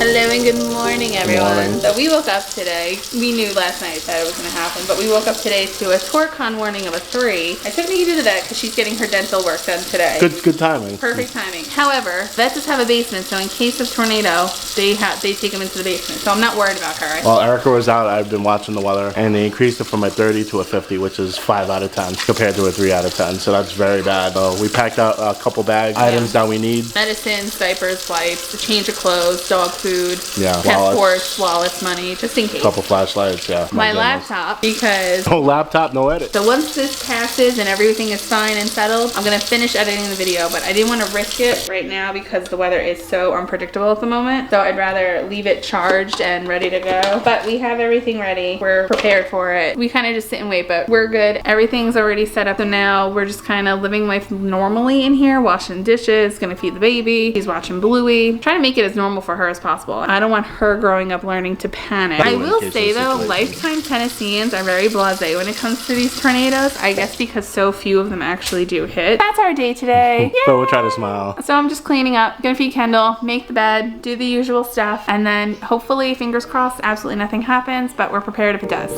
Hello and good morning, everyone. So we woke up today. We knew last night that it was going to happen, but we woke up today to a TorCon warning of a 3. I took Nikki to the vet because she's getting her dental work done today. Good timing. Perfect timing. However, vets just have a basement, so in case of tornado, they take them into the basement. So I'm not worried about her. While Erica was out, I've been watching the weather, and they increased it from a 30 to a 50, which is 5 out of 10 compared to a 3 out of 10. So that's very bad. We packed out a couple items that we need. Medicines, diapers, wipes, a change of clothes, dog food, passports, wallets, money, just in case. A couple flashlights, yeah. My laptop, because... No laptop, no edit. So once this passes and everything is fine and settled, I'm going to finish editing the video, but I didn't want to risk it right now because the weather is so unpredictable at the moment. So I'd rather leave it charged and ready to go. But we have everything ready. We're prepared for it. We kind of just sit and wait, but we're good. Everything's already set up. So now we're just kind of living life normally in here, washing dishes, going to feed the baby. He's watching Bluey. Trying to make it as normal for her as possible. I don't want her growing up learning to panic. I will say though, lifetime Tennesseans are very blasé when it comes to these tornadoes. I guess because so few of them actually do hit. That's our day today. So we'll try to smile. So I'm just cleaning up, gonna feed Kendall, make the bed, do the usual stuff, and then hopefully, fingers crossed, absolutely nothing happens, but we're prepared if it does.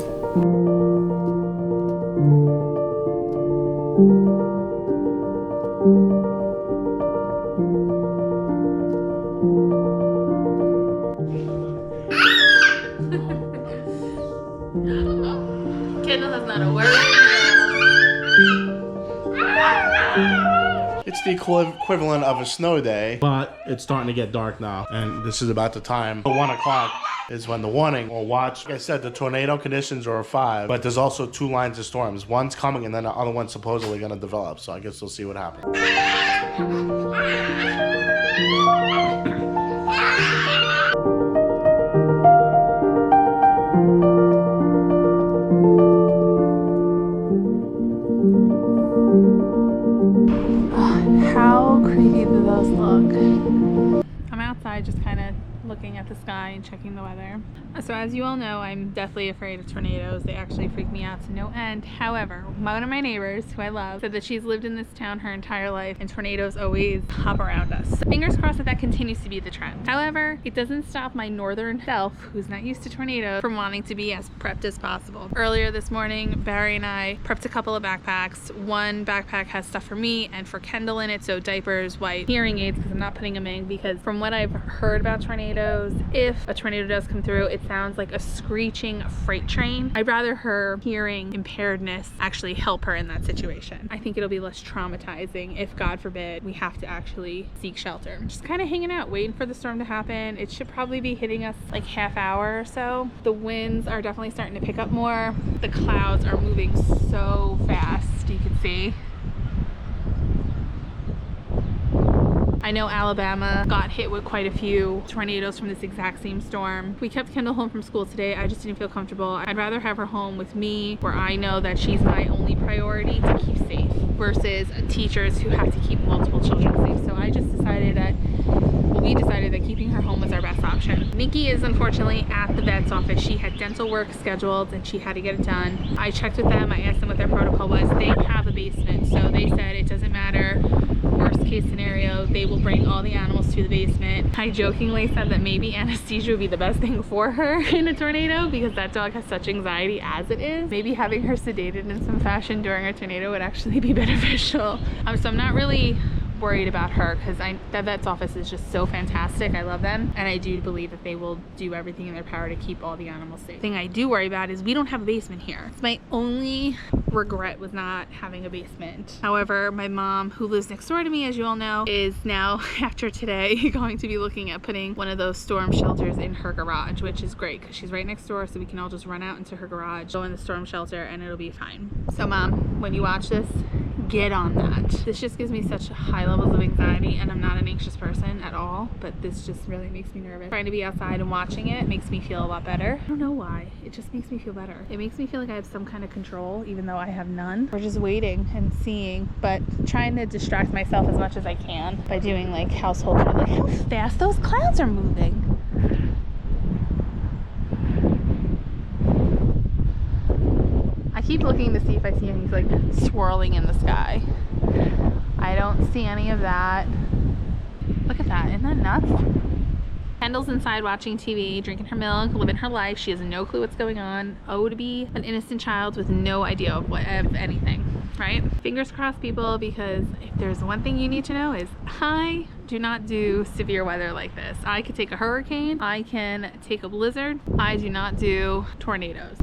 Kendall has not a word. It's the equivalent of a snow day, but it's starting to get dark now, and this is about the time. 1 o'clock is when the warning or watch. Like I said, the tornado conditions are a 5, but there's also 2 lines of storms. One's coming, and then the other one's supposedly going to develop. So I guess we'll see what happens. How creepy do those look? I'm outside just kind of looking at the sky and checking the weather. So as you all know, I'm deathly afraid of tornadoes. They actually freak me out to no end. However, one of my neighbors, who I love, said that she's lived in this town her entire life and tornadoes always hop around us. So fingers crossed that that continues to be the trend. However, it doesn't stop my northern self, who's not used to tornadoes, from wanting to be as prepped as possible. Earlier this morning, Barry and I prepped a couple of backpacks. One backpack has stuff for me and for Kendall in it, so diapers, wipes, hearing aids, because I'm not putting them in, because from what I've heard about tornadoes, if a tornado does come through, it sounds like a screeching freight train. I'd rather her hearing impairedness actually help her in that situation. I think it'll be less traumatizing if, God forbid, we have to actually seek shelter. Just kind of hanging out, waiting for the storm to happen. It should probably be hitting us like half hour or so. The winds are definitely starting to pick up more. The clouds are moving so fast, you can see. I know Alabama got hit with quite a few tornadoes from this exact same storm. We kept Kendall home from school today. I just didn't feel comfortable. I'd rather have her home with me, where I know that she's my only priority to keep safe, versus teachers who have to keep multiple children safe. So I just decided that, we decided that keeping her home was our best option. Nikki is unfortunately at the vet's office. She had dental work scheduled and she had to get it done. I checked with them. I asked them what their protocol was. They have a basement, so they said it doesn't matter. Worst case scenario, they will bring all the animals to the basement. I jokingly said that maybe anesthesia would be the best thing for her in a tornado, because that dog has such anxiety as it is. Maybe having her sedated in some fashion during a tornado would actually be beneficial. So I'm not really worried about her, because that vet's office is just so fantastic. I love them, and I do believe that they will do everything in their power to keep all the animals safe. The thing I do worry about is we don't have a basement here. It's my only regret with not having a basement. However, my mom, who lives next door to me, as you all know, is now, after today, going to be looking at putting one of those storm shelters in her garage, which is great because she's right next door, so we can all just run out into her garage, go in the storm shelter, and it'll be fine. So Mom, when you watch this, get on that. This just gives me such high levels of anxiety, and I'm not an anxious person at all, but this just really makes me nervous. Trying to be outside and watching it makes me feel a lot better. I don't know why. It just makes me feel better. It makes me feel like I have some kind of control, even though I have none. We're just waiting and seeing, but trying to distract myself as much as I can by doing like household, like how fast those clouds are moving. I keep looking to see if I see any like swirling in the sky. I don't see any of that. Look at that, isn't that nuts? Kendall's inside watching TV, drinking her milk, living her life. She has no clue what's going on. Oh, to be an innocent child with no idea of anything, right? Fingers crossed, people, because if there's one thing you need to know is I do not do severe weather like this. I could take a hurricane. I can take a blizzard. I do not do tornadoes.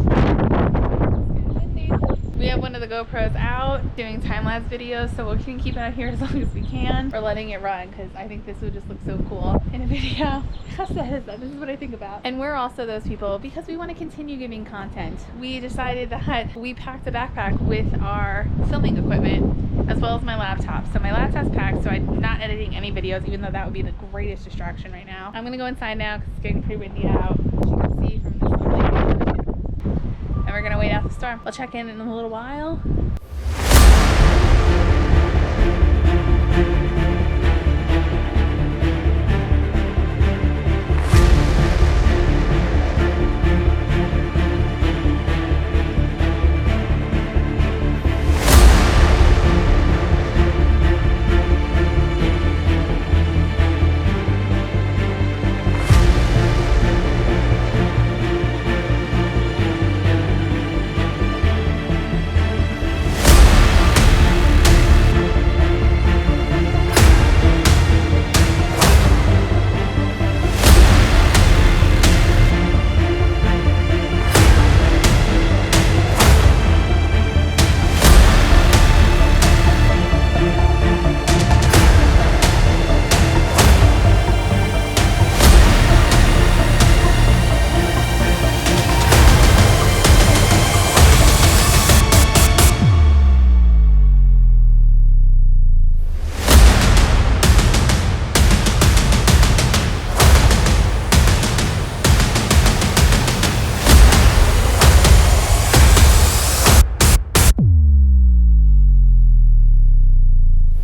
We have one of the GoPros out doing time-lapse videos, so we're gonna keep it out here as long as we can. We're letting it run because I think this would just look so cool in a video. How sad is that? This is what I think about. And we're also those people, because we want to continue giving content. We decided that we packed a backpack with our filming equipment as well as my laptop. So my laptop's packed, so I'm not editing any videos, even though that would be the greatest distraction right now. I'm gonna go inside now because it's getting pretty windy out. As you can see from this light. And we're gonna wait out the storm. I'll check in a little while.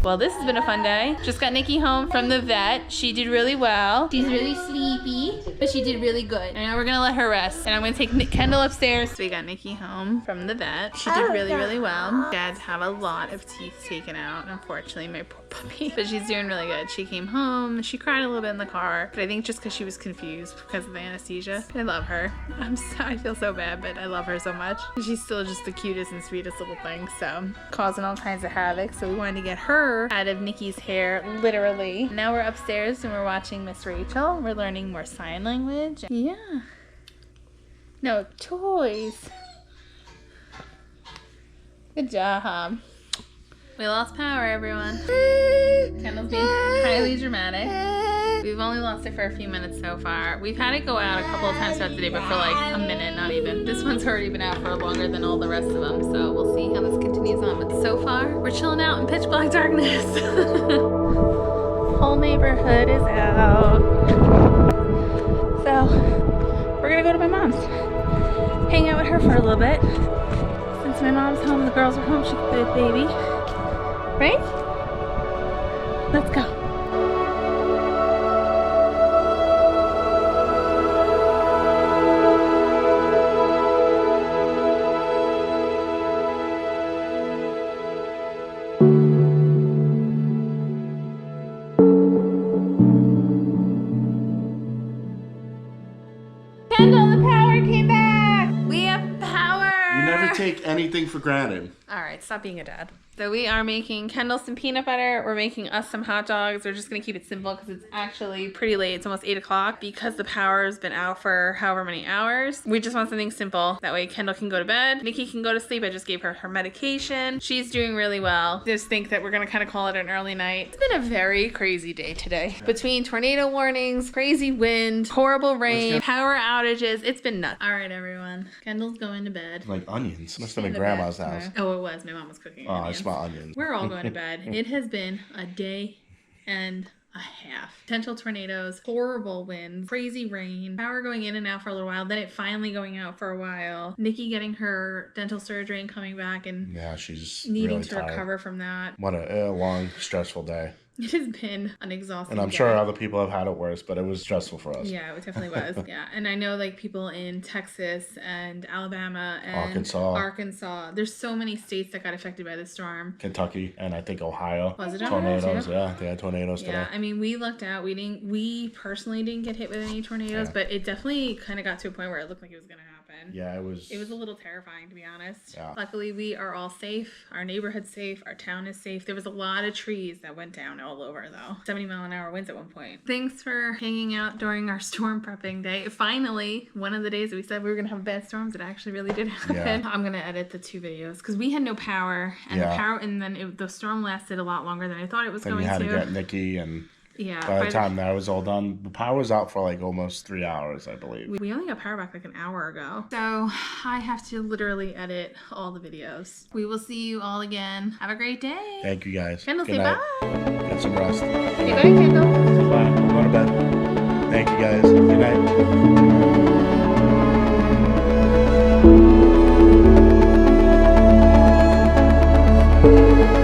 Well, this has been a fun day. Just got Nikki home from the vet. She did really well. She's really sleepy, but she did really good. And now we're gonna let her rest. And I'm gonna take Kendall upstairs. So we got Nikki home from the vet. She did really, really well. She had to have a lot of teeth taken out, unfortunately, my poor puppy. But she's doing really good. She came home. She cried a little bit in the car, but I think just because she was confused because of the anesthesia. I love her. I feel so bad, but I love her so much. She's still just the cutest and sweetest little thing. So causing all kinds of havoc. So we wanted to get her out of Nikki's hair, literally. Now we're upstairs and we're watching Miss Rachel. We're learning more sign language. Yeah. No, toys. Good job. We lost power, everyone. Kendall's being highly dramatic. We've only lost it for a few minutes so far. We've had it go out a couple of times throughout the day, but for like a minute, not even. This one's already been out for longer than all the rest of them, so we'll see how this continues on. But so far, we're chilling out in pitch black darkness. Whole neighborhood is out. So, we're gonna go to my mom's. Hang out with her for a little bit. Since my mom's home, the girls are home, she can be with baby. Right? Let's go. Kendall, the power came back! We have power! You never take anything for granted. Alright, stop being a dad. So we are making Kendall some peanut butter. We're making us some hot dogs. We're just going to keep it simple because it's actually pretty late. It's almost 8 o'clock because the power's been out for however many hours. We just want something simple. That way Kendall can go to bed. Nikki can go to sleep. I just gave her her medication. She's doing really well. Just think that we're going to kind of call it an early night. It's been a very crazy day today. Between tornado warnings, crazy wind, horrible rain, power outages. It's been nuts. All right, everyone. Kendall's going to bed. Like onions. Must have been grandma's house. Oh, it was. My mom was cooking onions. I smell onions. We're all going to bed. It has been a day and a half. Potential tornadoes, horrible winds, crazy rain, power going in and out for a little while, then it finally going out for a while. Nikki getting her dental surgery and coming back and yeah, she's needing really to tired. recover from that. What a long, stressful day. It has been an exhausting And I'm day. sure other people have had it worse, but it was stressful for us. Yeah, it definitely was. Yeah. And I know like people in Texas and Alabama and Arkansas. There's so many states that got affected by the storm. Kentucky and I think Ohio. Was it tornadoes? Yeah, they had tornadoes today. Yeah, I mean, we lucked out. We personally didn't get hit with any tornadoes, but it definitely kind of got to a point where it looked like it was going to happen. Yeah, it was a little terrifying, to be honest. Yeah. Luckily, we are all safe. Our neighborhood's safe. Our town is safe. There was a lot of trees that went down all over, though. 70-mile-an-hour winds at one point. Thanks for hanging out during our storm prepping day. Finally, one of the days that we said we were going to have bad storms, it actually really did happen. Yeah. I'm going to edit the 2 videos because we had no power, and the storm lasted a lot longer than I thought it was going to. You had to get Nikki, and yeah, by the time that was all done, the power was out for like almost 3 hours, I believe. We only got power back like an hour ago. So I have to literally edit all the videos. We will see you all again. Have a great day. Thank you guys. Kendall, Good say night. bye. Get some rest. Say bye, Kendall. Bye. Go to bed. Thank you guys. Good night.